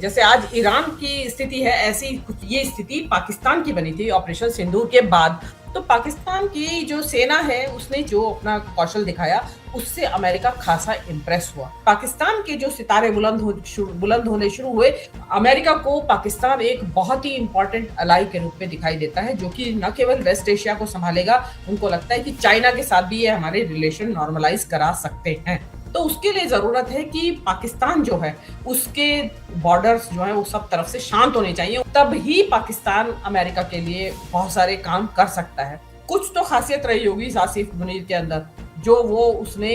जैसे आज ईरान की स्थिति है, ऐसी ये स्थिति पाकिस्तान की बनी थी ऑपरेशन सिंदूर के बाद। तो पाकिस्तान की जो सेना है उसने जो अपना कौशल दिखाया उससे अमेरिका खासा इम्प्रेस हुआ। पाकिस्तान के जो सितारे बुलंद होने शुरू हुए, अमेरिका को पाकिस्तान एक बहुत ही इंपॉर्टेंट अलाई के रूप में दिखाई देता है, जो कि न केवल वेस्ट एशिया को संभालेगा, उनको लगता है कि चाइना के साथ भी ये हमारे रिलेशन नॉर्मलाइज करा सकते हैं। तो उसके लिए जरूरत है कि पाकिस्तान जो है उसके बॉर्डर्स जो है वो सब तरफ से शांत होने चाहिए, तब ही पाकिस्तान अमेरिका के लिए बहुत सारे काम कर सकता है। कुछ तो खासियत रही होगी इस आसिफ मुनीर के अंदर, जो वो उसने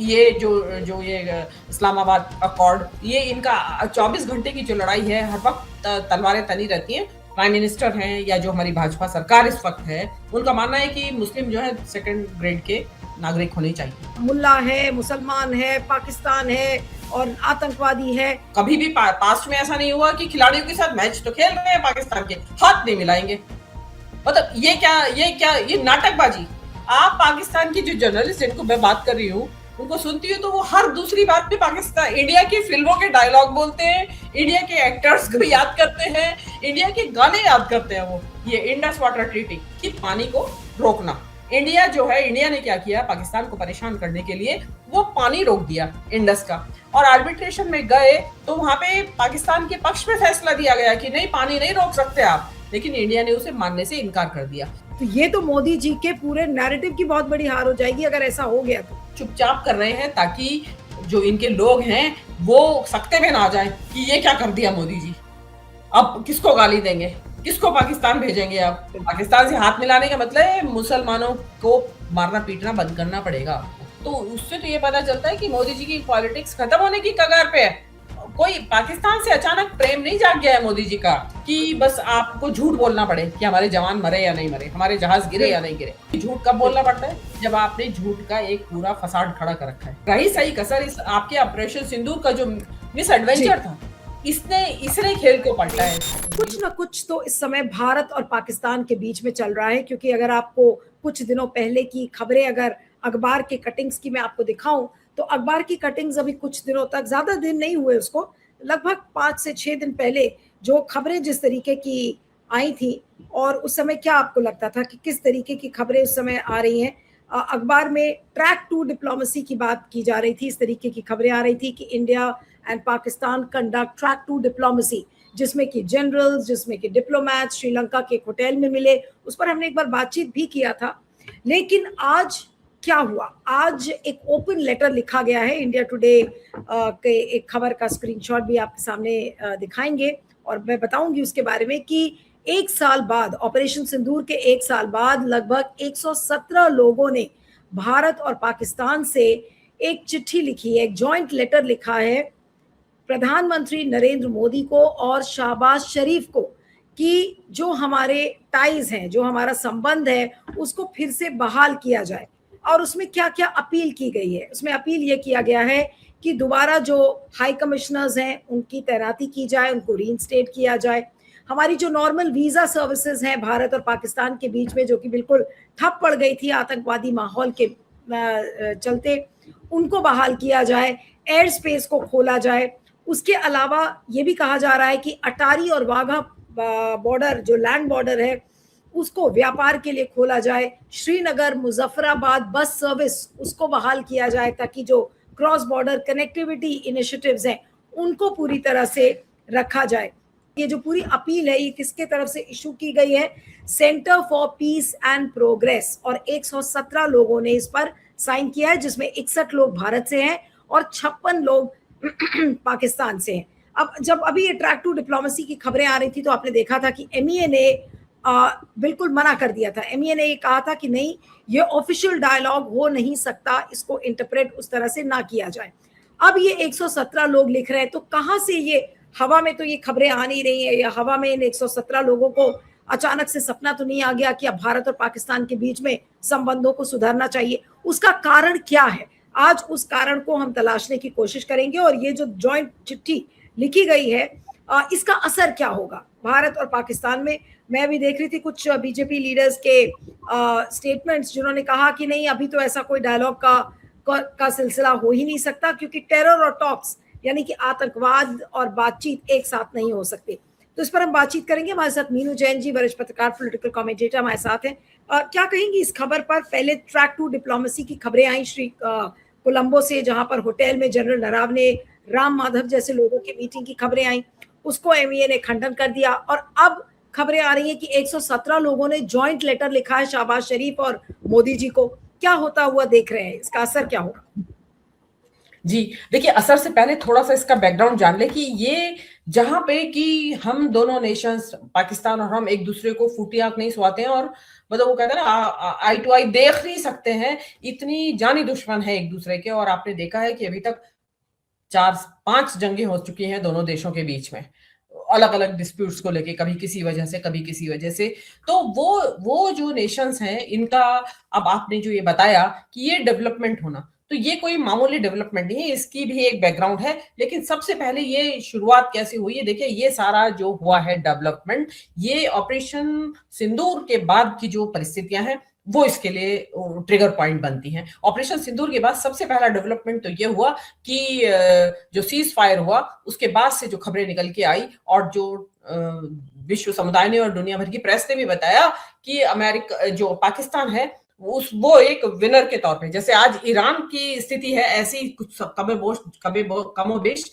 ये जो ये इस्लामाबाद अकॉर्ड, ये इनका 24 घंटे की जो लड़ाई है, हर वक्त तलवारें तनी रहती हैं। प्राइम मिनिस्टर हैं या जो हमारी भाजपा सरकार इस वक्त है, उनका मानना है कि मुस्लिम जो है सेकंड ग्रेड के नागरिक होने चाहिए। मुल्ला है, मुसलमान है, पाकिस्तान है और आतंकवादी है। कभी भी पास्ट में ऐसा नहीं हुआ कि खिलाड़ियों के साथ मैच तो खेल रहे हैं पाकिस्तान के, हाथ नहीं मिलाएंगे। मतलब ये नाटकबाजी। आप पाकिस्तान की जो जर्नलिस्ट जिनको मैं बात कर रही हूँ उनको सुनती हूँ तो वो हर दूसरी बात पे पाकिस्तान, इंडिया की फिल्मों के डायलॉग बोलते हैं, इंडिया के एक्टर्स को याद करते हैं, इंडिया के गाने याद करते हैं। वो ये इंडस वाटर ट्रीटी कि पानी को रोकना, इंडिया जो है, इंडिया ने क्या किया पाकिस्तान को परेशान करने के लिए, वो पानी रोक दिया इंडस का। और आर्बिट्रेशन में गए तो वहां पे पाकिस्तान के पक्ष में फैसला दिया गया कि नहीं, पानी नहीं रोक सकते आप, लेकिन इंडिया ने उसे मानने से इनकार कर दिया। तो ये तो मोदी जी के पूरे नैरेटिव की बहुत बड़ी हार हो जाएगी अगर ऐसा हो गया तो। चुपचाप कर रहे हैं ताकि जो इनके लोग हैं वो सकते में ना आ जाए कि ये क्या कर दिया मोदी जी, अब किसको गाली देंगे, किसको पाकिस्तान भेजेंगे। अब पाकिस्तान से हाथ मिलाने का मतलब है मुसलमानों को मारना पीटना बंद करना पड़ेगा आपको। तो उससे तो ये पता चलता है कि मोदी जी की पॉलिटिक्स खत्म होने की कगार पे है। कोई पाकिस्तान से अचानक प्रेम नहीं जाग गया है मोदी जी का कि बस आपको झूठ बोलना पड़े कि हमारे जवान मरे या नहीं मरे, हमारे जहाज गिरे या नहीं गिरे। झूठ कब बोलना पड़ता है? जब आपने झूठ का एक पूरा फसाड खड़ा कर रखा है। रही सही कसर इस आपके ऑपरेशन सिंदूर का जो मिस एडवेंचर था, इसने खेल को पलटा है। कुछ ना कुछ तो इस समय भारत और पाकिस्तान के बीच में चल रहा है, क्योंकि अगर आपको कुछ दिनों पहले की खबरें, अगर अखबार के कटिंग्स की मैं आपको दिखाऊं तो अखबार की कटिंग्स अभी कुछ दिनों तक, ज्यादा दिन नहीं हुए उसको, लगभग 5 से 6 दिन पहले जो खबरें जिस तरीके की आई थी, और उस समय क्या आपको लगता था कि किस तरीके की खबरें उस समय आ रही हैं। अखबार में ट्रैक टू डिप्लोमेसी की बात की जा रही थी, इस तरीके की खबरें आ रही थी कि India and Pakistan conduct track two diplomacy, जिसमें कि जनरल्स, जिसमें कि डिप्लोमैट श्रीलंका के एक होटल में मिले। उस पर हमने एक बार बातचीत भी किया था। लेकिन आज क्या हुआ? आज एक ओपन लेटर लिखा गया है। इंडिया टुडे के एक खबर का स्क्रीनशॉट भी आपके सामने दिखाएंगे और मैं बताऊंगी उसके बारे में कि एक साल बाद, ऑपरेशन सिंदूर के एक साल बाद, लगभग 117 लोगों ने भारत और पाकिस्तान से एक चिट्ठी लिखी है, एक जॉइंट लेटर लिखा है प्रधानमंत्री नरेंद्र मोदी को और शहबाज शरीफ को कि जो हमारे टाइज हैं, जो हमारा संबंध है, उसको फिर से बहाल किया जाए। और उसमें क्या क्या अपील की गई है? उसमें अपील ये किया गया है कि दोबारा जो हाई कमिश्नर्स हैं उनकी तैनाती की जाए, उनको रीइंस्टेट किया जाए। हमारी जो नॉर्मल वीजा सर्विसेज हैं भारत और पाकिस्तान के बीच में, जो कि बिल्कुल ठप पड़ गई थी आतंकवादी माहौल के चलते, उनको बहाल किया जाए, एयर स्पेस को खोला जाए। उसके अलावा ये भी कहा जा रहा है कि अटारी और वाघा बॉर्डर, जो लैंड बॉर्डर है, उसको व्यापार के लिए खोला जाए। श्रीनगर मुजफ्फराबाद बस सर्विस, उसको बहाल किया जाए ताकि जो क्रॉस बॉर्डर कनेक्टिविटी इनिशिएटिव्स हैं उनको पूरी तरह से रखा जाए। ये जो पूरी अपील है ये किसके तरफ से इशू की गई है? Centre for piece and progress, और 117 लोगों ने इस पर साइन किया है, जिसमें 61 लोग भारत से हैं और 56 लोग पाकिस्तान से हैं। अब जब अभी ये ट्रैक टू डिप्लोमेसी की खबरें आ रही थी तो आपने देखा था कि एमईए ने बिल्कुल मना कर दिया था। एमईए ने ये कहा था कि नहीं, ये ऑफिशियल डायलॉग हो नहीं सकता, इसको इंटरप्रेट उस तरह से ना किया जाए। अब ये 117 लोग लिख रहे हैं, तो कहां से ये, हवा में तो ये खबरें आ नहीं रही है, या हवा में इन 117 लोगों को अचानक से सपना तो नहीं आ गया कि अब भारत और पाकिस्तान के बीच में संबंधों को सुधारना चाहिए? उसका कारण क्या है? आज उस कारण को हम तलाशने की कोशिश करेंगे। और ये जो जॉइंट चिट्ठी लिखी गई है, इसका असर क्या होगा भारत और पाकिस्तान में? मैं भी देख रही थी कुछ बीजेपी लीडर्स के स्टेटमेंट्स, जिन्होंने कहा कि नहीं, अभी तो ऐसा कोई डायलॉग का सिलसिला हो ही नहीं सकता, क्योंकि टेरर और टॉक्स यानी कि आतंकवाद और बातचीत एक साथ नहीं हो सकती। तो इस पर हम बातचीत करेंगे। हमारे साथ मीनू जैन जी, वरिष्ठ पत्रकार, पॉलिटिकल कमेंटेटर हमारे साथ हैं। क्या कहेंगी इस खबर पर? पहले ट्रैक टू डिप्लोमेसी की खबरें आई श्री कोलंबो से, जहां पर होटल में जनरल नरावने, राम माधव जैसे लोगों की मीटिंग की खबरें आई, उसको एमईए ने खंडन कर दिया। और अब खबरें आ रही हैं कि 117 लोगों ने जॉइंट लेटर लिखा है शहबाज शरीफ और मोदी जी को। क्या होता हुआ देख रहे हैं? इसका असर क्या होगा? जी, देखिए असर से पहले थोड़ा-सा इसका बैकग्राउंड जान लें कि ये जहाँ पे कि हम दोनों नेशंस पाकिस्तान और हम एक-दूसरे को फूटी आँख नहीं सुहाते हैं और मतलब वो कहते हैं ना आई टू आई देख नहीं सकते हैं, इतनी जानी दुश्मन है एक-दूसरे के और आपने देखा है कि अभी तक 4-5 जंगें हो चुकी हैं दोनों देशों के बीच में। अलग-अलग डिस्प्यूट्स को लेके, कभी किसी वजह से, कभी किसी वजह से। तो वो जो नेशंस हैं, इनका अब आपने जो ये बताया कि ये डेवलपमेंट होना, तो ये कोई मामूली डेवलपमेंट नहीं है, इसकी भी एक बैकग्राउंड है। लेकिन सबसे पहले ये शुरुआत कैसे हुई है? देखिए, ये सारा जो हुआ है डेवलपमेंट, ये ऑपरेशन सिंदूर के बाद की जो परिस्थितियाँ हैं, वो इसके लिए ट्रिगर पॉइंट बनती हैं। ऑपरेशन सिंदूर के बाद सबसे पहला डेवलपमेंट तो ये हुआ कि जो सीज फायर हुआ, उसके बाद से जो खबरें निकल के आई और जो विश्व समुदाय ने और दुनिया भर की प्रेस ने भी बताया कि अमेरिका जो पाकिस्तान है वो एक विनर के तौर पे, जैसे आज ईरान की स्थिति है, ऐसी कुछ कमोबेश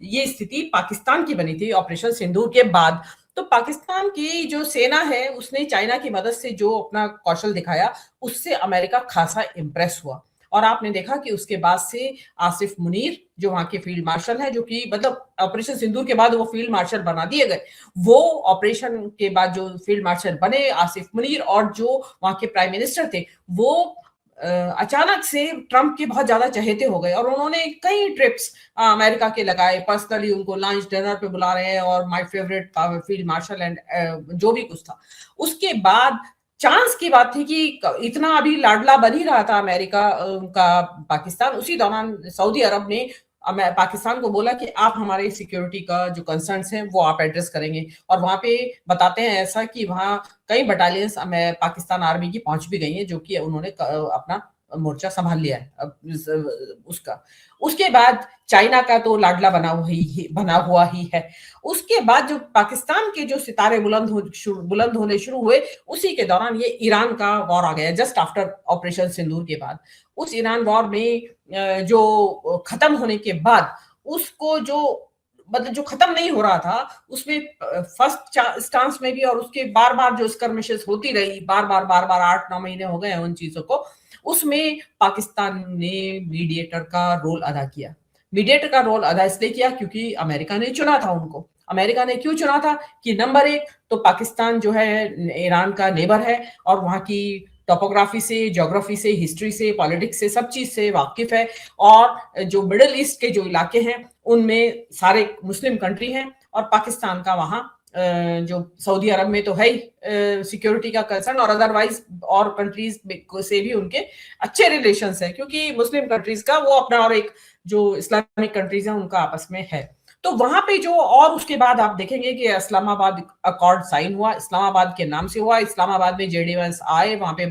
ये स्थिति पाकिस्तान की बनी थी ऑपरेशन सिंदूर के बाद। तो पाकिस्तान की जो सेना है उसने चाइना की मदद से जो अपना कौशल दिखाया, उससे अमेरिका खासा इंप्रेस हुआ। और आपने देखा कि उसके बाद से आसिफ मुनीर जो वहां के फील्ड मार्शल है, जो कि मतलब ऑपरेशन सिंदूर के बाद वो फील्ड मार्शल बना दिए गए, वो ऑपरेशन के बाद जो फील्ड मार्शल बने आसिफ मुनीर, और जो वहां के प्राइम मिनिस्टर थे वो अचानक से ट्रंप के बहुत ज्यादा चहेते हो गए और उन्होंने कई ट्रिप्स अमेरिका के लगाए, पर्सनली उनको लंच डिनर पे बुला रहे हैं और my favourite field marshal and जो भी कुछ था। उसके बाद चांस की बात थी कि इतना अभी लाडला बन ही रहा था अमेरिका का पाकिस्तान, उसी दौरान सऊदी अरब ने पाकिस्तान को बोला कि आप हमारे सिक्योरिटी का जो कंसर्न्स हैं वो आप एड्रेस करेंगे। और वहां पे बताते हैं ऐसा कि वहां कई बटालियंस पाकिस्तान आर्मी की पहुंच भी गई हैं, जो कि उन्होंने अपना मोर्चा संभाल लिया है अब उसका। उसके बाद चाइना का तो लाडला बना हुआ ही है। उसके बाद जो पाकिस्तान के जो सितारे बुलंद होने शुरू हुए, उसी के दौरान ये ईरान का वॉर आ गया जस्ट आफ्टर ऑपरेशन सिंदूर के बाद। उस ईरान वॉर में जो खत्म होने के बाद उसको जो मतलब जो खत्म नहीं हो रहा था उसमें फर्स्ट स्टांस में भी और उसके बार बार जो स्कर्मिशेस होती रही, बार बार 8-9 महीने हो गए हैं उन चीजों को, उसमें पाकिस्तान ने मीडिएटर का रोल अदा किया। मीडिएटर का रोल अदा इसलिए किया क्योंकि अमेरिका ने चुना था उनको। अमेरिका ने क्यों चुना था कि नंबर एक तो पाकिस्तान जो है ईरान का नेबर है और वहां की टोपोग्राफी से, ज्योग्राफी से, हिस्ट्री से, पॉलिटिक्स से, सब चीज से वाकिफ है। और जो मिडिल ईस्ट के जो इलाके हैं उनमें सारे मुस्लिम कंट्री हैं और पाकिस्तान का वहां जो सऊदी अरब में तो है ही सिक्योरिटी का कंसर्न, और अदरवाइज और कंट्रीज से भी उनके अच्छे रिलेशंस हैं क्योंकि मुस्लिम कंट्रीज का वो अपना और एक जो इस्लामिक कंट्रीज हैं उनका आपस में है। तो वहां पे जो और उसके बाद आप देखेंगे कि इस्लामाबाद अकॉर्ड साइन हुआ, इस्लामाबाद के नाम से हुआ। इस्लामाबाद में जेडी वैंस आए, वहां पे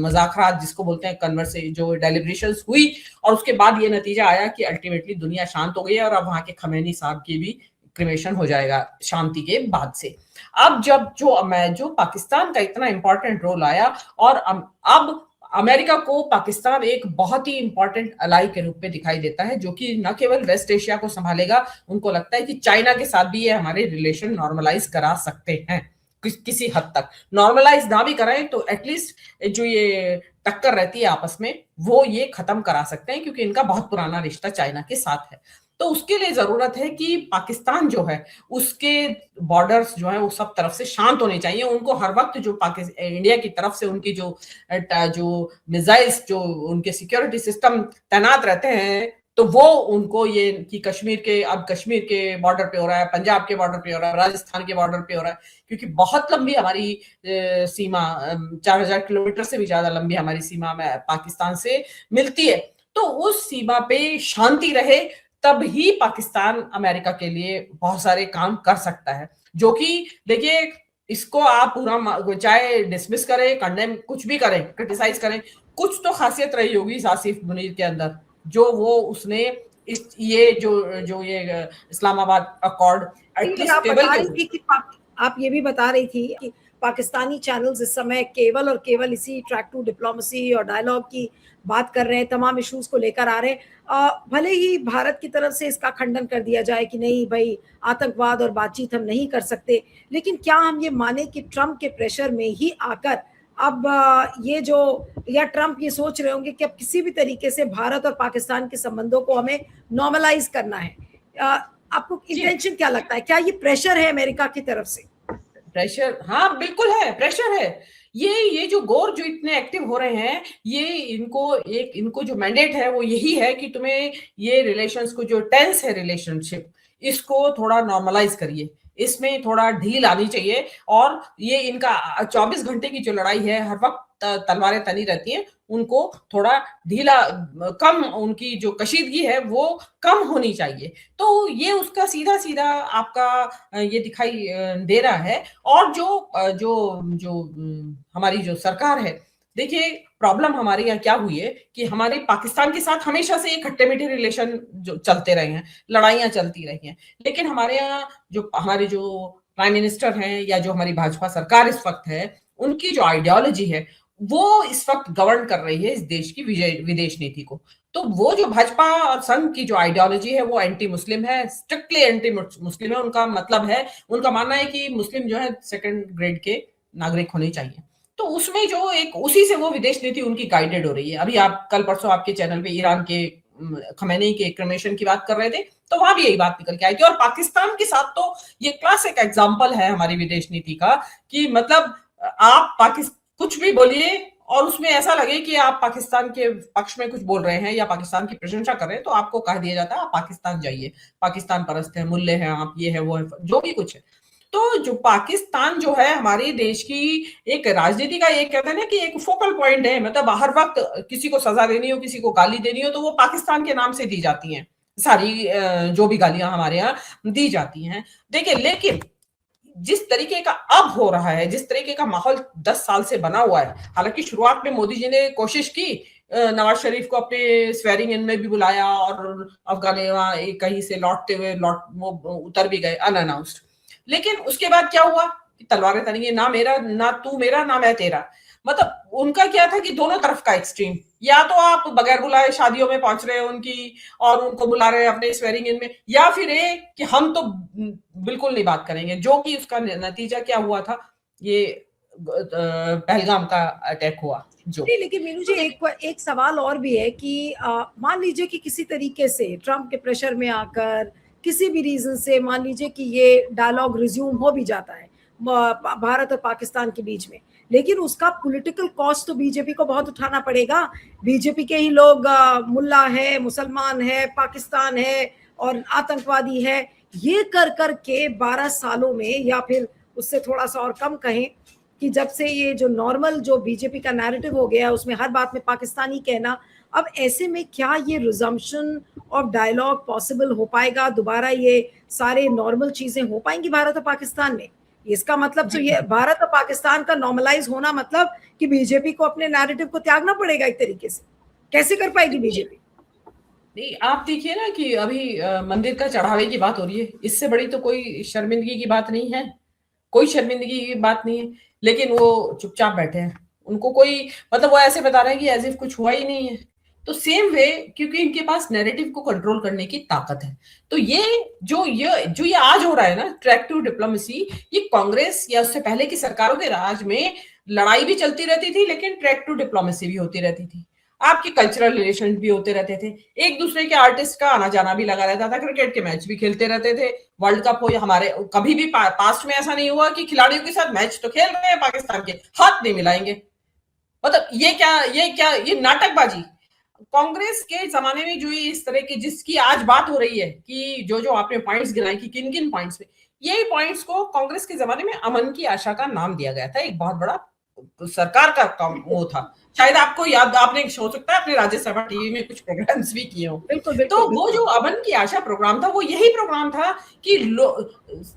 मुज़ाकरात जिसको बोलते हैं कन्वर्से जो डेलिब्रेशंस हुई और उसके बाद ये नतीजा आया कि अल्टीमेटली दुनिया शांत हो गई है और अब वहां के खमेनी साहब की भी क्रिमेशन हो जाएगा शांति के बाद से। अब जब जो पाकिस्तान का इतना इंपॉर्टेंट रोल आया और अब अमेरिका को पाकिस्तान एक बहुत ही इंपॉर्टेंट अलाई के रूप में दिखाई देता है, जो कि न केवल वेस्ट एशिया को संभालेगा, उनको लगता है कि चाइना के साथ भी ये हमारे रिलेशन नॉर्मलाइज करा सकते हैं किसी हद तक। नॉर्मलाइज ना भी कराएं तो एटलीस्ट जो ये टक्कर रहती है आपस में वो ये खत्म करा सकते हैं क्योंकि इनका बहुत पुराना रिश्ता चाइना के साथ है। तो उसके लिए जरूरत है कि पाकिस्तान जो है उसके बॉर्डर्स जो है वो सब तरफ से शांत होने चाहिए। उनको हर वक्त जो इंडिया की तरफ से उनकी जो मिसाइल्स जो उनके सिक्योरिटी सिस्टम तैनात रहते हैं तो वो उनको ये कि कश्मीर के बॉर्डर पे हो रहा है, पंजाब के बॉर्डर पे हो रहा है, राजस्थान के बॉर्डर पे हो रहा है, क्योंकि बहुत लंबी हमारी सीमा 4000 किलोमीटर से भी ज्यादा लंबी हमारी सीमा में पाकिस्तान से मिलती है। तो उस सीमा पे शांति रहे तब ही पाकिस्तान अमेरिका के लिए बहुत सारे काम कर सकता है, जो कि देखिए इसको आप पूरा चाहे डिसमिस करें, कंडेम कुछ भी करें, क्रिटिसाइज करें, कुछ तो खासियत रही होगी आसिफ मुनीर के अंदर जो वो उसने ये जो जो ये इस्लामाबाद अकॉर्ड लेकिन एटलीस्ट आप टेबल बता के रही ऊपर। थी कि आप ये भी बता रही थी कि पाकिस्तानी चैनल्स इस समय केवल और केवल इसी ट्रैक टू डिप्लोमेसी और डायलॉग की बात कर रहे हैं, तमाम इश्यूज को लेकर आ रहे हैं। भले ही भारत की तरफ से इसका खंडन कर दिया जाए कि नहीं भाई, आतंकवाद और बातचीत हम नहीं कर सकते, लेकिन क्या हम ये माने कि ट्रंप के प्रेशर में ही आकर अब ये जो, या ट्रंप ये सोच रहे होंगे कि अब किसी भी तरीके से भारत और पाकिस्तान के संबंधों को हमें नॉर्मलाइज करना है? आपको जी, इंटेंशन क्या लगता है, क्या ये प्रेशर है अमेरिका की तरफ से? प्रेशर, हाँ बिल्कुल है, प्रेशर है। ये जो गौर जो इतने एक्टिव हो रहे हैं, ये इनको जो मैंडेट है वो यही है कि तुम्हें ये रिलेशंस को, जो टेंस है रिलेशनशिप, इसको थोड़ा नॉर्मलाइज करिए, इसमें थोड़ा ढील आनी चाहिए। और ये इनका 24 घंटे की जो लड़ाई है, हर वक्त तलवारें तनी रहती हैं, उनको थोड़ा ढीला, कम, उनकी जो कशीदगी है वो कम होनी चाहिए। तो ये उसका सीधा सीधा आपका ये दिखाई दे रहा है। और जो हमारी जो सरकार है, देखिए प्रॉब्लम हमारे यहाँ क्या हुई है कि हमारे पाकिस्तान के साथ हमेशा से ये खट्टे मीठे रिलेशन जो चलते रहे हैं, लड़ाइयां चलती रही हैं, लेकिन हमारे यहाँ जो हमारे जो प्राइम मिनिस्टर हैं या जो हमारी भाजपा सरकार इस वक्त है, उनकी जो आइडियोलॉजी है वो इस वक्त गवर्न कर रही है इस देश की विदेश नीति को। तो वो जो भाजपा और संघ की जो आइडियोलॉजी है वो एंटी मुस्लिम है, स्ट्रिक्टली एंटी मुस्लिम है। उनका मतलब है, उनका मानना है कि मुस्लिम जो है सेकंड ग्रेड के नागरिक होने चाहिए। तो उसमें जो एक उसी से वो विदेश नीति उनकी गाइडेड हो रही है। अभी आप कल परसों आपके चैनल पे ईरान के खमेनी के क्रमेशन की बात कर रहे थे, तो वहां भी यही बात निकल के आई थी। और पाकिस्तान के साथ तो ये क्लासिक एग्जाम्पल है हमारी विदेश नीति का कि मतलब आप पाकिस्तान कुछ भी बोलिए और उसमें ऐसा लगे कि आप पाकिस्तान के पक्ष में कुछ बोल रहे हैं या पाकिस्तान की प्रशंसा कर रहे हैं, तो आपको कह दिया जाता है आप पाकिस्तान जाइए, पाकिस्तान परस्त है, मुल्ले हैं आप, ये है वो है, जो भी कुछ है। तो जो पाकिस्तान जो है हमारे देश की एक राजनीति का, एक कहते हैं ना कि एक फोकल पॉइंट है। मतलब हर वक्त किसी को सजा देनी हो, किसी को गाली देनी हो, तो वो पाकिस्तान के नाम से दी जाती हैं सारी, जो भी गालियां हमारे यहाँ दी जाती हैं। देखिए, लेकिन जिस तरीके का अब हो रहा है, जिस तरीके का माहौल 10 साल से बना हुआ है, हालांकि शुरुआत में मोदी जी ने कोशिश की, नवाज शरीफ को अपने स्वेरिंग इन में भी बुलाया और अफगान कहीं से लौटते हुए वो उतर भी गए अनअनाउंस्ड। लेकिन उसके बाद क्या हुआ कि तलवारें तनी, ना मेरा, ना तू मेरा, ना मैं तेरा। मतलब उनका क्या था कि दोनों तरफ का एक्सट्रीम, या तो आप बगैर बुलाए शादियों में पहुंच रहे हो उनकी और उनको बुला रहे हैं अपने स्वेरिंग इन में, या फिर ये कि हम तो बिल्कुल नहीं बात करेंगे। जो कि उसका नतीजा क्या हुआ था, ये पहलगाम का अटैक हुआ जो। नहीं, लेकिन मीनू जी, एक सवाल और भी है कि मान लीजिए कि किसी तरीके से ट्रंप के प्रेशर में आकर, किसी भी रीजन से मान लीजिए कि ये डायलॉग रिज्यूम हो भी जाता है भारत और पाकिस्तान के बीच में, लेकिन उसका पॉलिटिकल कॉस्ट तो बीजेपी को बहुत उठाना पड़ेगा। बीजेपी के ही लोग मुल्ला है, मुसलमान है, पाकिस्तान है और आतंकवादी है, ये कर कर के 12 सालों में, या फिर उससे थोड़ा सा और कम कहें, कि जब से ये जो नॉर्मल जो बीजेपी का नैरेटिव हो गया है उसमें हर बात में पाकिस्तानी कहना, अब ऐसे में क्या ये रिजम्पशन ऑफ डायलॉग पॉसिबल हो पाएगा दोबारा? ये सारे नॉर्मल चीजें हो पाएंगी भारत और पाकिस्तान में? इसका मतलब तो ये भारत और पाकिस्तान का नॉर्मलाइज होना मतलब कि बीजेपी को अपने नैरेटिव को त्यागना पड़ेगा एक तरीके से। कैसे कर पाएगी बीजेपी? नहीं, आप देखिए ना कि अभी मंदिर का चढ़ावे की बात हो रही है, इससे बड़ी तो कोई शर्मिंदगी की बात नहीं है, कोई शर्मिंदगी की बात नहीं है। लेकिन वो चुपचाप बैठे हैं, उनको कोई, मतलब वो ऐसे बता रहे हैं कि एज इफ कुछ हुआ ही नहीं है। तो सेम वे, क्योंकि इनके पास नैरेटिव को कंट्रोल करने की ताकत है। तो ये आज हो रहा है ना, ट्रैक टू डिप्लोमेसी, ये कांग्रेस या उससे पहले की सरकारों के राज में लड़ाई भी चलती रहती थी, लेकिन ट्रैक टू डिप्लोमेसी भी होती रहती थी, आपके कल्चरल रिलेशन भी होते रहते थे, एक दूसरे के आर्टिस्ट का आना जाना भी लगा रहता था, क्रिकेट के मैच भी खेलते रहते थे, वर्ल्ड कप हो या हमारे, कभी भी पास्ट में ऐसा नहीं हुआ कि खिलाड़ियों के साथ मैच तो खेल रहे हैं पाकिस्तान के, हाथ नहीं मिलाएंगे। मतलब ये नाटकबाजी। कांग्रेस के जमाने में जो इस तरह की जिसकी आज बात हो रही है कि जो आपने पॉइंट्स गिनाए कि किन किन पॉइंट्स में, यही पॉइंट्स को कांग्रेस के जमाने में अमन की आशा का नाम दिया गया था। एक बहुत बड़ा सरकार का काम वो था। शायद आपको याद, आपने हो सकता है अपने राज्यसभा टीवी में कुछ प्रोग्राम्स भी किए हो। बिल्कुल तो बिल्कुल वो जो अमन की आशा प्रोग्राम था, वो यही प्रोग्राम था कि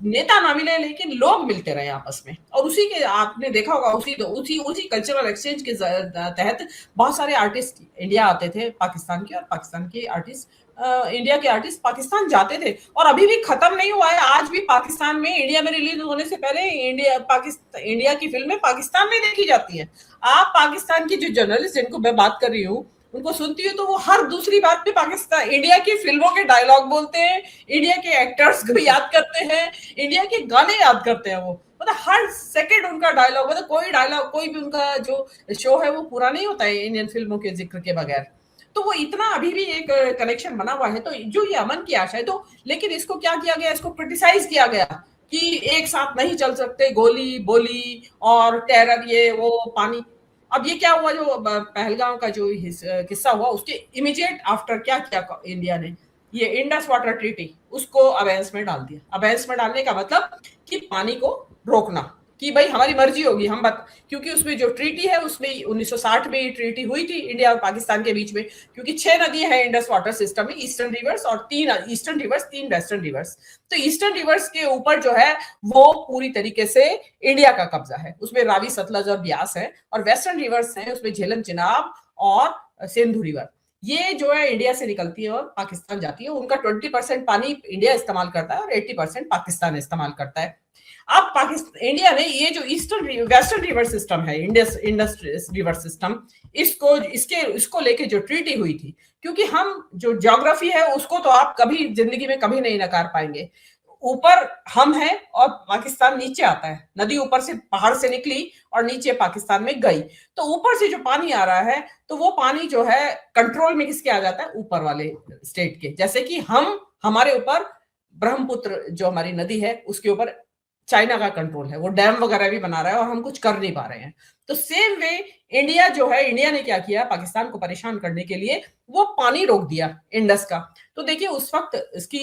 नेता ना मिले लेकिन लोग मिलते रहे आपस में। और उसी के आपने देखा होगा, उसी उसी उसी कल्चरल एक्सचेंज के तहत बहुत सारे आर्टिस्ट इंडिया आते थे पाकिस्तान के, और पाकिस्तान के आर्टिस्ट इंडिया के आर्टिस्ट पाकिस्तान जाते थे और अभी भी खत्म नहीं हुआ है। आज भी पाकिस्तान में इंडिया में रिलीज होने से पहले इंडिया की फिल्में पाकिस्तान में देखी जाती हैं। आप पाकिस्तान की जो जर्नलिस्ट जिनको मैं बात कर रही हूँ उनको सुनती हूँ तो वो हर दूसरी बात पे पाकिस्तान इंडिया की फिल्मों के डायलॉग बोलते हैं, इंडिया के एक्टर्स को याद करते हैं, इंडिया के गाने याद करते हैं। वो मतलब हर सेकंड उनका डायलॉग, मतलब कोई डायलॉग कोई भी उनका जो शो है वो पूरा नहीं होता है इंडियन फिल्मों के जिक्र के बगैर। तो वो इतना अभी भी एक कनेक्शन बना हुआ है। तो जो ये अमन की आशा है, तो लेकिन इसको क्या किया गया, इसको क्रिटिसाइज किया गया कि एक साथ नहीं चल सकते, गोली बोली और टेरर, ये वो पानी। अब ये क्या हुआ, जो पहलगाम का जो किस्सा हुआ उसके इमीडिएट आफ्टर क्या किया इंडिया ने, ये इंडस वाटर ट्रीटी उसको अबेंस में डाल दिया। अबेंस में डालने का मतलब कि पानी को रोकना, कि भाई हमारी मर्जी होगी हम क्योंकि उसमें जो ट्रीटी है उसमें 1960 में ये ट्रीटी हुई थी इंडिया और पाकिस्तान के बीच में, क्योंकि 6 नदियां हैं इंडस वाटर सिस्टम में, ईस्टर्न रिवर्स और 3 ईस्टर्न रिवर्स 3 वेस्टर्न रिवर्स। तो ईस्टर्न रिवर्स के ऊपर जो है वो पूरी तरीके से इंडिया का कब्जा है, उसमें रावी सतलज और ब्यास है, और वेस्टर्न रिवर्स है उसमें झेलम चिनाब और सिंधु रिवर। ये जो है इंडिया से निकलती है और पाकिस्तान जाती है। उनका 20% पानी इंडिया इस्तेमाल करता है और 80% पाकिस्तान इस्तेमाल करता है। अब पाकिस्तान इंडिया ने ये जो ईस्टर्न वेस्टर्न रिवर सिस्टम है, इंडस रिवर सिस्टम, इसको लेके जो ट्रीटी हुई थी, क्योंकि हम जो ज्योग्राफी है उसको तो आप कभी जिंदगी में कभी नहीं नकार पाएंगे। ऊपर हम हैं और पाकिस्तान नीचे आता है, नदी ऊपर से पहाड़ से निकली और नीचे पाकिस्तान में गई, तो ऊपर से जो पानी आ रहा है तो वो पानी जो है कंट्रोल में किसके आ जाता है, ऊपर वाले स्टेट के। जैसे कि हमारे ऊपर ब्रह्मपुत्र जो हमारी नदी है उसके ऊपर चाइना का कंट्रोल है, वो डैम वगैरह भी बना रहा है और हम कुछ कर नहीं पा रहे हैं। तो सेम वे इंडिया जो है, इंडिया ने क्या किया, पाकिस्तान को परेशान करने के लिए वो पानी रोक दिया इंडस का। तो देखिए उस वक्त इसकी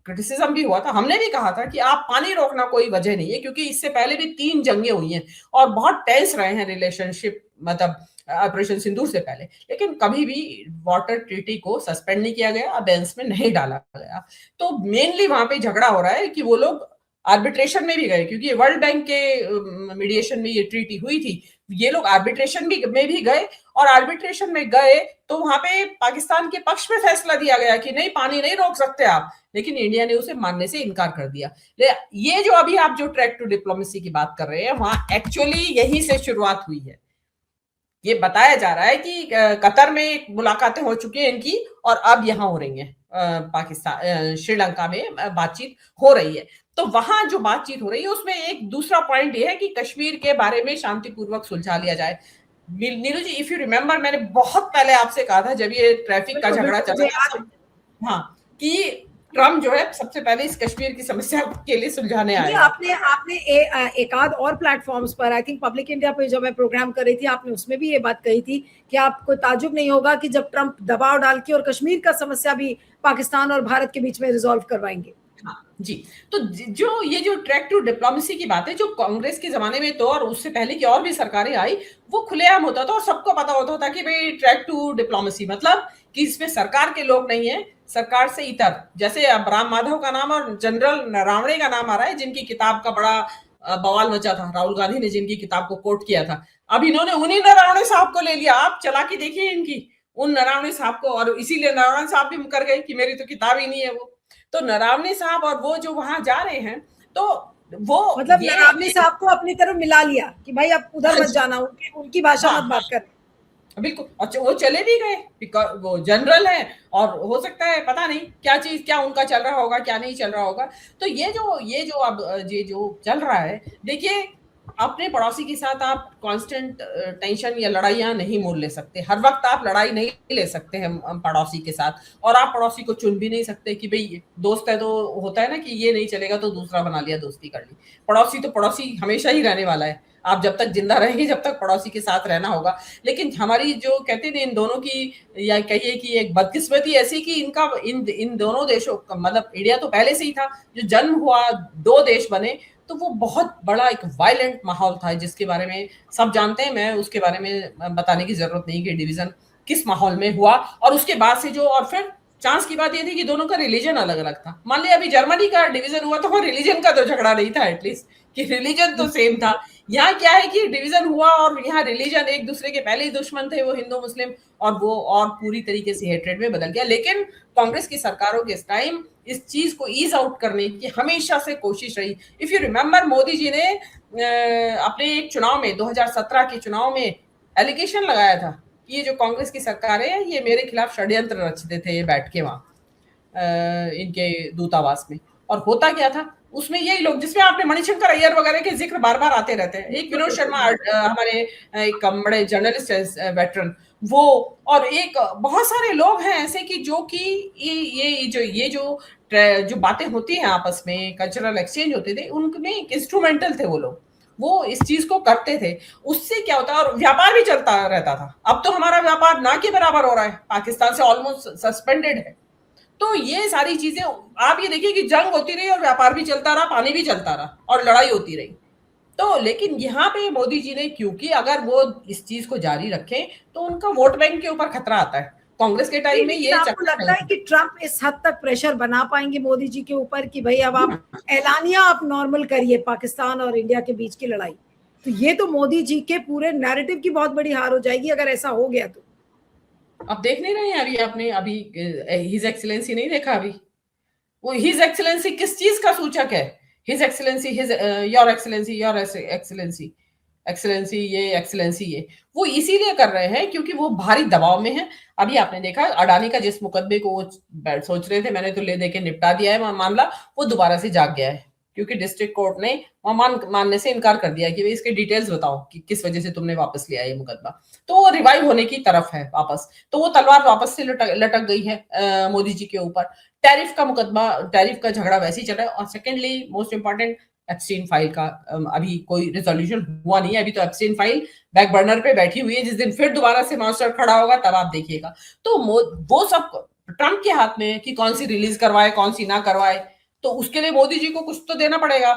क्रिटिसिज्म भी हुआ था, हमने भी कहा था कि आप पानी रोकना कोई वजह नहीं है, क्योंकि इससे पहले भी 3 जंगें हुई हैं और बहुत टेंस रहे हैं रिलेशनशिप, मतलब ऑपरेशन सिंदूर से पहले, लेकिन कभी भी वाटर ट्रीटी को सस्पेंड नहीं किया गया, अबेंस में नहीं डाला गया। तो मेनली वहां पे झगड़ा हो रहा है कि वो लोग आर्बिट्रेशन में भी गए, क्योंकि वर्ल्ड बैंक के मीडिएशन में ये ट्रीटी हुई थी, ये लोग आर्बिट्रेशन में भी गए, और आर्बिट्रेशन में गए तो वहां पे पाकिस्तान के पक्ष में फैसला दिया गया कि नहीं, पानी नहीं रोक सकते आप, लेकिन इंडिया ने उसे मानने से इनकार कर दिया। ये जो अभी आप जो ट्रैक टू डिप्लोमेसी की बात कर रहे हैं, वहां एक्चुअली यहीं से शुरुआत हुई है। ये बताया जा रहा है कि कतर में मुलाकातें हो चुकी हैं इनकी और अब यहाँ हो रही है, पाकिस्तान श्रीलंका में बातचीत हो रही है। तो वहां जो बातचीत हो रही है उसमें एक दूसरा पॉइंट ये है कि कश्मीर के बारे में शांतिपूर्वक सुलझा लिया जाए। नीरू जी, इफ यू रिमेम्बर, मैंने बहुत पहले आपसे कहा था जब ये ट्रैफिक का झगड़ा चल रहा था, हाँ, कि ट्रम्प जो है सबसे पहले इस कश्मीर की समस्या के लिए सुलझाने आए। आपने एक आध और प्लेटफॉर्म्स पर, आई थिंक पब्लिक इंडिया पे जब मैं प्रोग्राम कर रही थी, आपने उसमें भी ये बात कही थी कि आपको ताजुब नहीं होगा कि जब ट्रम्प दबाव डाल के और कश्मीर का समस्या भी पाकिस्तान और भारत के बीच में रिजॉल्व करवाएंगे। हाँ जी, तो जो ट्रैक टू डिप्लोमेसी की बात है, जो कांग्रेस के जमाने में तो और उससे पहले की और भी सरकारें आई, वो खुलेआम होता था और सबको पता होता था कि भाई ट्रैक टू डिप्लोमेसी मतलब कि इसमें सरकार के लोग नहीं है, सरकार से इतर, जैसे अब राम माधव का नाम और जनरल नरवणे का नाम आ रहा है, जिनकी किताब का बड़ा बवाल मचा था, राहुल गांधी ने जिनकी किताब को कोट किया था। अब इन्होंने उन्हीं नरवणे साहब को ले लिया। आप चला के देखिए इनकी, उन नरवणे साहब को, और इसीलिए नरवणे साहब भी मुकर गए कि मेरी तो किताब ही नहीं है वो। तो नरावनी साहब और वो जो वहां जा रहे हैं, तो वो मतलब नरावनी साहब को अपनी तरफ मिला लिया कि भाई अब उधर मत जाना, उनकी भाषा मत बात कर। बिल्कुल, अच्छा वो चले भी गए, वो जनरल है और हो सकता है पता नहीं क्या उनका चल रहा होगा, क्या नहीं चल रहा होगा। तो ये जो अब ये जो चल रहा है, देखिए अपने पड़ोसी के साथ आप कांस्टेंट टेंशन या लड़ाइयां नहीं मोल ले सकते, हर वक्त आप लड़ाई नहीं ले सकते हैं पड़ोसी के साथ, और आप पड़ोसी को चुन भी नहीं सकते कि भाई दोस्त है तो होता है ना कि ये नहीं चलेगा तो दूसरा बना लिया, दोस्ती कर ली। पड़ोसी तो पड़ोसी हमेशा ही रहने वाला है, आप जब तक जिंदा रहेंगे जब तक पड़ोसी के साथ रहना होगा। लेकिन हमारी जो कहते थे इन दोनों की, या कहिए कि एक बदकिस्मती ऐसी कि इनका इन दोनों देशों, मतलब इंडिया तो पहले से ही था, जो जन्म हुआ 2 देश बने, तो वो बहुत बड़ा एक वायलेंट माहौल था जिसके बारे में सब जानते हैं, मैं उसके बारे में बताने की जरूरत नहीं कि डिवीजन किस माहौल में हुआ। और उसके बाद से जो, और फिर चांस की बात ये थी कि दोनों का रिलीजन अलग अलग था। मान लिया अभी जर्मनी का डिवीजन हुआ तो वो रिलीजन का तो झगड़ा नहीं था एटलीस्ट, कि रिलीजन तो सेम था। यहाँ क्या है कि डिवीजन हुआ और यहाँ रिलीजन एक दूसरे के पहले ही दुश्मन थे वो हिंदू मुस्लिम, और वो और पूरी तरीके से हेट्रेड में बदल गया। लेकिन कांग्रेस की सरकारों के इस टाइम इस चीज को ईज आउट करने की हमेशा से कोशिश रही। If you remember, Modi ji ने अपने एक चुनाव में 2017 के चुनाव में एलिगेशन लगाया था कि ये जो कांग्रेस की सरकार है ये मेरे खिलाफ षड्यंत्र रचते थे ये बैठ के वहां इनके दूतावास में। और होता क्या था उसमें, यही लोग जिसमें आपने मणिशंकर अय्यर वगैरह के जिक्र बार बार आते रहते हैं, एक विनोद शर्मा हमारे एक बड़े जर्नलिस्ट है वेटरन, वो और एक बहुत सारे लोग हैं ऐसे कि जो कि ये जो बातें होती हैं आपस में, कल्चरल एक्सचेंज होते थे, उनमें इंस्ट्रूमेंटल थे वो लोग, वो इस चीज को करते थे। उससे क्या होता है, और व्यापार भी चलता रहता था। अब तो हमारा व्यापार ना के बराबर हो रहा है, पाकिस्तान से ऑलमोस्ट सस्पेंडेड है। तो ये सारी चीजें आप ये देखिए कि जंग होती रही और व्यापार भी चलता रहा, पानी भी चलता रहा और लड़ाई होती रही। तो लेकिन यहाँ पे मोदी जी ने, क्योंकि अगर वो इस चीज को जारी रखें तो उनका वोट बैंक के ऊपर खतरा आता है। कांग्रेस के टाइम में लेकिन ये आपको चक्कर लगता है नहीं कि ट्रंप इस हद तक प्रेशर बना पाएंगे मोदी जी के ऊपर कि भाई अब आप था। ऐलानिया आप नॉर्मल करिए पाकिस्तान और इंडिया के बीच की लड़ाई? तो ये तो मोदी जी के पूरे नैरेटिव की बहुत बड़ी हार हो जाएगी अगर ऐसा हो गया तो। अब देख नहीं रहे हैं, अभी आपने अभी हिज एक्सीलेंसी नहीं देखा अभी? वो हिज एक्सीलेंसी किस चीज का सूचक है? His excellency, his your excellency, your excellency, excellency ये, एक्सीलेंसी ये, वो इसीलिए कर रहे हैं क्योंकि वो भारी दबाव में है। अभी आपने देखा अडानी का जिस मुकदमे को वो सोच रहे थे मैंने तो ले दे के निपटा दिया है मामला, वो दोबारा से जाग गया है क्योंकि डिस्ट्रिक्ट कोर्ट ने मानने से इनकार कर दिया कि भाई इसके डिटेल्स बताओ कि किस वजह से तुमने वापस लिया ये मुकदमा। तो वो रिवाइव होने की तरफ है वापस, तो वो तलवार वापस से लटक गई है मोदी जी के ऊपर। टैरिफ का मुकदमा, टैरिफ का झगड़ा वैसे ही चल रहा है। और secondly most important, Epstein file का अभी कोई रिजोल्यूशन हुआ नहीं है। अभी तो एप्स्टीन फाइल बैक बर्नर पे बैठी हुई है, जिस दिन फिर दोबारा से मॉन्स्टर खड़ा होगा तब आप देखिएगा। तो वो सब ट्रंप के हाथ में है कि कौन सी रिलीज करवाए कौन सी ना करवाए, तो उसके लिए मोदी जी को कुछ तो देना पड़ेगा।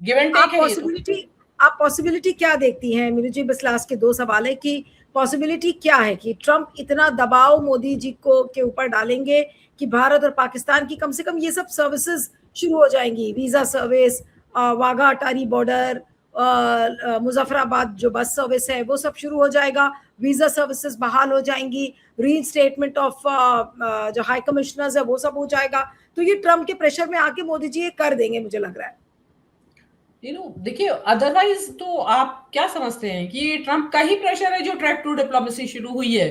गिव एंड टेक है ये तो। आप पॉसिबिलिटी क्या देखती हैं मीनू जी? बस लास्ट के दो सवाल है कि पॉसिबिलिटी क्या है कि ट्रंप इतना दबाव मोदी जी को के ऊपर डालेंगे कि भारत और पाकिस्तान की कम से कम ये सब सर्विसेज शुरू हो जाएंगी, visa service, Wagah Attari border, Muzaffarabad जो बस सर्विस है वो सब शुरू हो जाएगा, वीजा सर्विसेज बहाल हो जाएंगी, रीइंस्टेटमेंट ऑफ जो हाई कमिश्नर्स है वो सब हो जाएगा। तो ये ट्रंप के प्रेशर में आके मोदी जी ये कर देंगे मुझे लग रहा है। देखिए अदरवाइज तो आप क्या समझते हैं कि ट्रंप का ही प्रेशर है जो ट्रैक टू डिप्लोमेसी शुरू हुई है,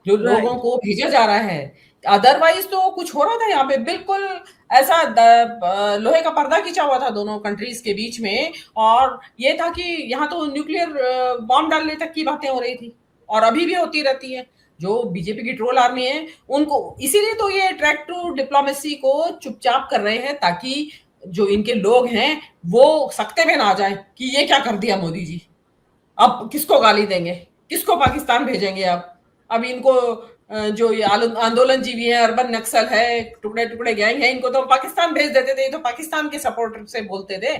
जो लोगों को भेजा जा रहा है। अदरवाइज तो कुछ हो रहा था यहाँ पे, बिल्कुल ऐसा लोहे का पर्दा खींचा हुआ था दोनों कंट्रीज के बीच में, और ये था कि यहाँ तो न्यूक्लियर बॉम्ब डालने तक की बातें हो रही थी और अभी भी होती रहती है। जो बीजेपी की ट्रोल आर्मी है उनको इसीलिए तो ये ट्रैक टू डिप्लोमेसी को चुपचाप कर रहे हैं, ताकि जो इनके लोग हैं वो सकते में ना आ जाए कि ये क्या कर दिया मोदी जी, अब किसको गाली देंगे, किसको पाकिस्तान भेजेंगे। अब इनको जो ये आंदोलनजीवी है, अर्बन नक्सल है, टुकड़े टुकड़े गैंग है, इनको तो पाकिस्तान भेज देते थे, तो पाकिस्तान के सपोर्टर से बोलते थे।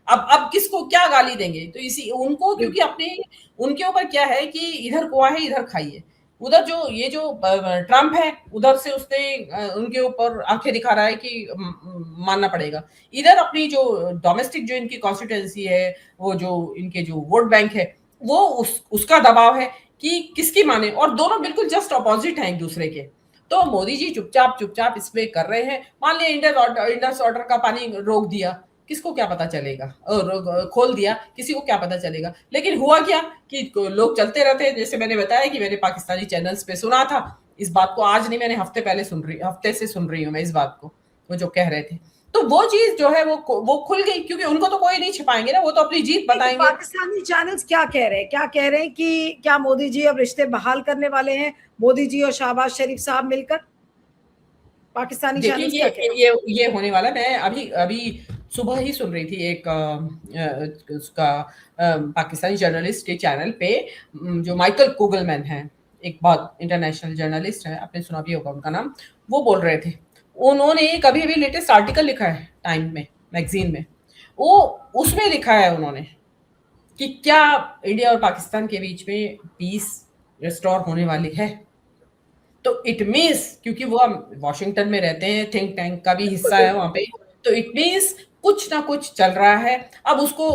अब किसको क्या गाली देंगे? तो इसी उनको, क्योंकि अपने उनके ऊपर क्या है कि इधर कुआं है इधर खाइए। उधर जो ये जो ट्रंप है उधर से उसने उनके ऊपर आंखें दिखा रहा है कि मानना पड़ेगा। इधर अपनी जो डोमेस्टिक जो इनकी कॉन्स्टिट्यूएंसी है, वो जो इनके जो वोट बैंक है, वो उसका दबाव है कि किसकी माने, और दोनों बिल्कुल जस्ट अपोजिट हैं एक दूसरे के। तो मोदी जी चुपचाप चुपचाप इसमें कर रहे हैं। मान लिया इंडस वाटर का पानी रोक दिया, किसको क्या पता चलेगा, और खोल दिया, किसी को क्या पता चलेगा। लेकिन हुआ क्या कि लोग चलते रहते हैं। जैसे मैंने बताया कि मैंने पाकिस्तानी चैनल्स पे सुना था इस बात को, आज नहीं, मैंने हफ्ते से सुन रही हूँ मैं इस बात को, वो जो कह रहे थे। तो वो चीज जो है वो खुल गई, क्योंकि उनको तो कोई नहीं छिपाएंगे ना, वो तो अपनी जीत बताएंगे। पाकिस्तानी चैनल्स क्या कह रहे हैं? क्या कह रहे हैं कि क्या मोदी जी अब रिश्ते बहाल करने वाले हैं, मोदी जी और शहबाज शरीफ साहब मिलकर? पाकिस्तानी देखिए चैनल्स क्या कह रहे हैं? ये होने वाला, मैं अभी अभी सुबह ही सुन रही थी एक उसका पाकिस्तानी जर्नलिस्ट के चैनल पे, जो माइकल कुगलमैन है, एक बहुत इंटरनेशनल जर्नलिस्ट है, आपने सुना भी होगा उनका नाम। वो बोल रहे थे, उन्होंने एक अभी अभी लेटेस्ट आर्टिकल लिखा है टाइम में, मैगजीन में, वो उसमें लिखा है उन्होंने कि क्या इंडिया और पाकिस्तान के बीच में पीस रिस्टोर होने वाली है। तो इट मीन्स, क्योंकि वो वॉशिंगटन में रहते हैं, थिंक टैंक का भी हिस्सा है वहां पे, तो इट मीन्स कुछ ना कुछ चल रहा है। अब उसको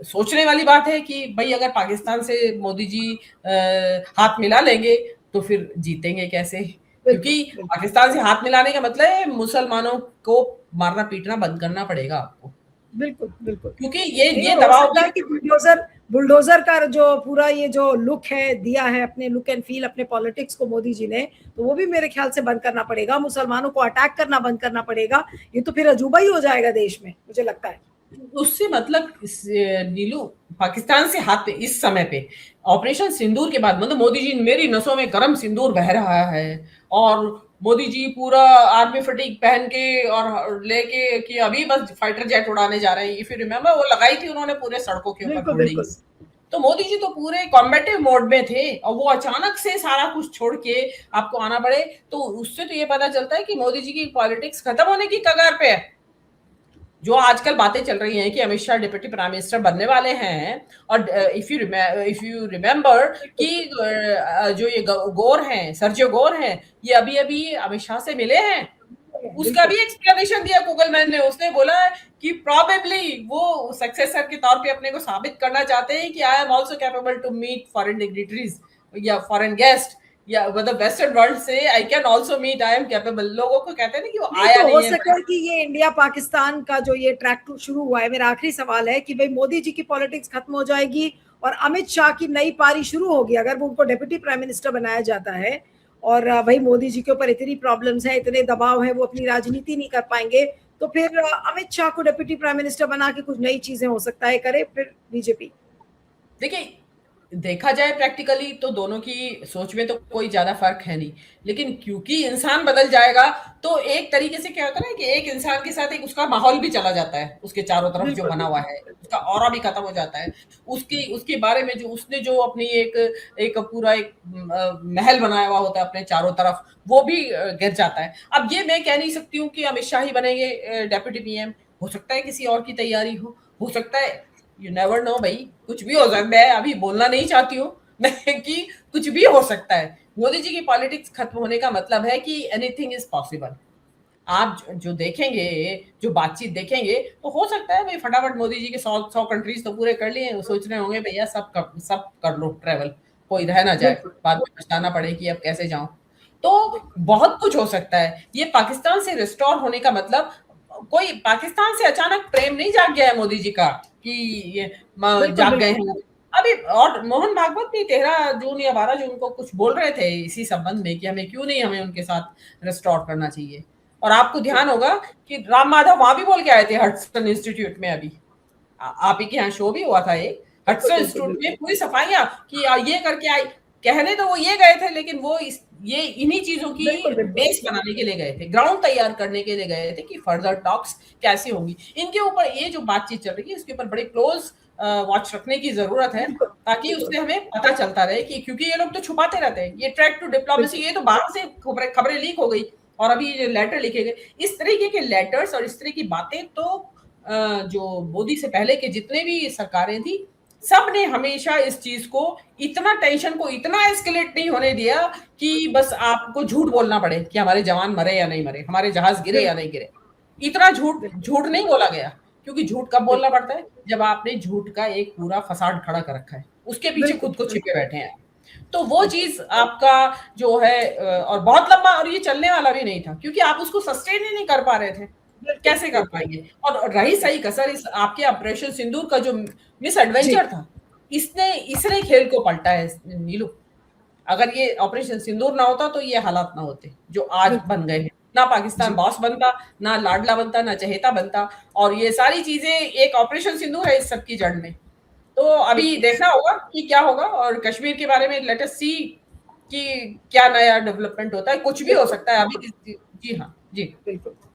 सोचने वाली बात है कि भई अगर पाकिस्तान से मोदी जी हाथ मिला लेंगे, तो फिर जीतेंगे कैसे? बिल्कुल, क्योंकि बिल्कुल। पाकिस्तान से हाथ मिलाने का मतलब है मुसलमानों को मारना-पीटना बंद करना पड़ेगा आपको। बिल्कुल, बिल्कुल। क्योंकि नहीं, ये और हो दबाव सकता भी है कि बुलडोज़र बुलडोज़र का जो पूरा ये जो लुक है, दिया है अपने लुक एंड फ़ील अपने पॉलिटिक्स को मोदी जी ने, तो वो भी मेरे ख़्याल से बंद करना पड़ेगा, मुसलमानों को अटैक करना बंद करना पड़ेगा। ये तो फिर अजूबा ही हो जाएगा देश में, मुझे लगता है। उससे मतलब नीलू पाकिस्तान से हाथ इस समय पे ऑपरेशन सिंदूर के बाद मतलब मोदी जी मेरी नसों में गरम सिंदूर बह रहा है और मोदी जी पूरा आर्मी फटीक पहन के और लेके कि अभी बस फाइटर जेट उड़ाने जा रहे हैं इफ यू रिमेम्बर वो लगाई थी उन्होंने पूरे सड़कों के ऊपर बिल्कुल, बिल्कुल। होर्डिंग्स। तो मोदी जी तो पूरे कॉम्बेटिव मोड में थे और वो अचानक से सारा कुछ छोड़ के आपको आना पड़े तो उससे तो ये पता चलता है कि मोदी जी की पॉलिटिक्स खत्म होने की कगार पे है। जो आजकल बातें चल रही हैं कि Amit Shah deputy prime minister बनने वाले हैं और इफ यू रिमेम्बर बिल्कुल, कि जो ये गोर हैं सर्जियो गोर हैं ये अभी अभी अमित शाह से मिले हैं। उसका बिल्कुल। भी एक्सप्लेनेशन दिया गूगल मैन ने उसने बोला कि प्रोबेबली वो सक्सेसर के तौर पे अपने को साबित करना चाहते हैं कि I am also capable to meet foreign dignitaries या फॉरेन गेस्ट या मतलब वेस्टर्न वर्ल्ड से I can also meet I am capable लोगों को कहते हैं ना कि वो नहीं आया तो हो नहीं है। सकता है कि ये इंडिया पाकिस्तान का जो ये ट्रैक टू शुरू हुआ है, मेरा आखिरी सवाल है कि भाई मोदी जी की पॉलिटिक्स खत्म हो जाएगी और अमित शाह की नई पारी शुरू होगी अगर वो उनको डिप्टी प्राइम मिनिस्टर बनाया जाता है और भाई मोदी जी के ऊपर इतनी प्रॉब्लम्स है इतने दबाव है वो अपनी राजनीति नहीं कर पाएंगे तो फिर अमित शाह को डिप्टी प्राइम मिनिस्टर बना के कुछ नई चीजें हो सकता है करे फिर बीजेपी। देखिए देखा जाए प्रैक्टिकली तो दोनों की सोच में तो कोई ज्यादा फर्क है नहीं लेकिन क्योंकि इंसान बदल जाएगा तो एक तरीके से क्या होता है ना कि एक इंसान के साथ एक उसका माहौल भी चला जाता है उसके चारों तरफ जो बिल्कुल बना हुआ बिल्कुल है उसका ऑरा भी खत्म हो जाता है उसकी उसके बारे में जो उसने जो अपनी एक एक पूरा एक महल बनाया हुआ होता है अपने चारों तरफ वो भी गिर जाता है। अब ये मैं कह नहीं सकती हूँ कि अमित शाह ही बनेंगे डेप्यूटी पीएम। हो सकता है किसी और की तैयारी हो सकता है यू नेवर नो भाई कुछ भी हो सकता है अभी बोलना नहीं चाहती हूँ मैं कि कुछ भी हो सकता है। मोदी जी की पॉलिटिक्स खत्म होने का मतलब है कि एनीथिंग इज पॉसिबल। आप जो देखेंगे जो बातचीत देखेंगे तो हो सकता है भाई फटाफट मोदी जी के 100 कंट्रीज तो पूरे कर लिए वो सोच रहे होंगे भैया सब कर लो ट्रेवल कोई रह ना जाए बिल्कुल बाद में पछताना पड़े कि अब कैसे जाऊं। तो बिल्कुल बहुत कुछ हो सकता है। ये पाकिस्तान से रिस्टोर होने का मतलब कोई पाकिस्तान से अचानक प्रेम नहीं जाग गया है मोदी जी का कि ये बिल्कुल जाग गए बिल्कुल हैं अभी। और मोहन भागवत भी 13 जून या 12 जून को कुछ बोल रहे थे इसी संबंध में कि हमें क्यों नहीं हमें उनके साथ रिस्टोर करना चाहिए। और आपको ध्यान होगा कि राम माधव वहां भी बोल के आए थे हटसन इंस्टीट्यूट में अभी आप ही के यहाँ शो भी हुआ था एक हटसन बिल्कुल इंस्टीट्यूट में बिल्कुल पूरी सफाइयां कि ये करके आई। कहने तो वो ये गए थे लेकिन वो ये इन्हीं चीजों की बिल्कुल बिल्कुल बेस बनाने के लिए गए थे ग्राउंड तैयार करने के लिए गए थे कि फर्दर टॉक्स कैसी होंगी। इनके ऊपर ये जो बातचीत चल रही है इसके ऊपर बड़े क्लोज वॉच रखने की जरूरत है बिल्कुल ताकि बिल्कुल उससे हमें पता चलता रहे कि क्योंकि ये लोग तो छुपाते रहते हैं ये ट्रैक टू डिप्लोमेसी बिल्कुल ये तो बाहर से खबरें लीक हो गई और अभी ये लेटर लिखे गए इस तरीके के लेटर्स और इस तरह की बातें तो जो मोदी से पहले के जितने भी सरकारें थी सब ने हमेशा इस चीज को इतना टेंशन को इतना एस्केलेट नहीं होने दिया कि बस आपको झूठ बोलना पड़े कि हमारे जवान मरे या नहीं मरे हमारे जहाज गिरे या बिल्कुल नहीं गिरे। इतना झूठ बिल्कुल झूठ नहीं बोला गया क्योंकि झूठ कब बोलना बिल्कुल पड़ता है जब आपने झूठ का एक पूरा फसाड खड़ा कर रखा है उसके पीछे बिल्कुल खुद को छिपे बिल्कुल बैठे हैं। तो वो बिल्कुल चीज आपका जो है और बहुत लंबा और ये चलने वाला भी नहीं था क्योंकि आप उसको सस्टेन ही नहीं कर पा रहे थे। बिल्कुल कैसे कर बिल्कुल पाएंगे और रही बिल्कुल सही कसर इस आपके ऑपरेशन सिंदूर का जो मिस जी एडवेंचर था इसने खेल को पलटा है नीलू। अगर ये ऑपरेशन सिंदूर ना होता तो ये हालात ना होते जो आज बिल्कुल बन गए हैं। ना पाकिस्तान जी बॉस बनता ना लाडला बनता ना चहेता बनता और ये सारी चीजें एक ऑपरेशन सिंदूर है इस सब की जड़ में। तो अभी बिल्कुल देखना होगा कि क्या होगा और कश्मीर के बारे में लेट अस सी कि क्या नया डेवलपमेंट होता है कुछ भी हो बिल्कुल सकता है बिल्कुल अभी। जी हाँ जी। बिल्कुल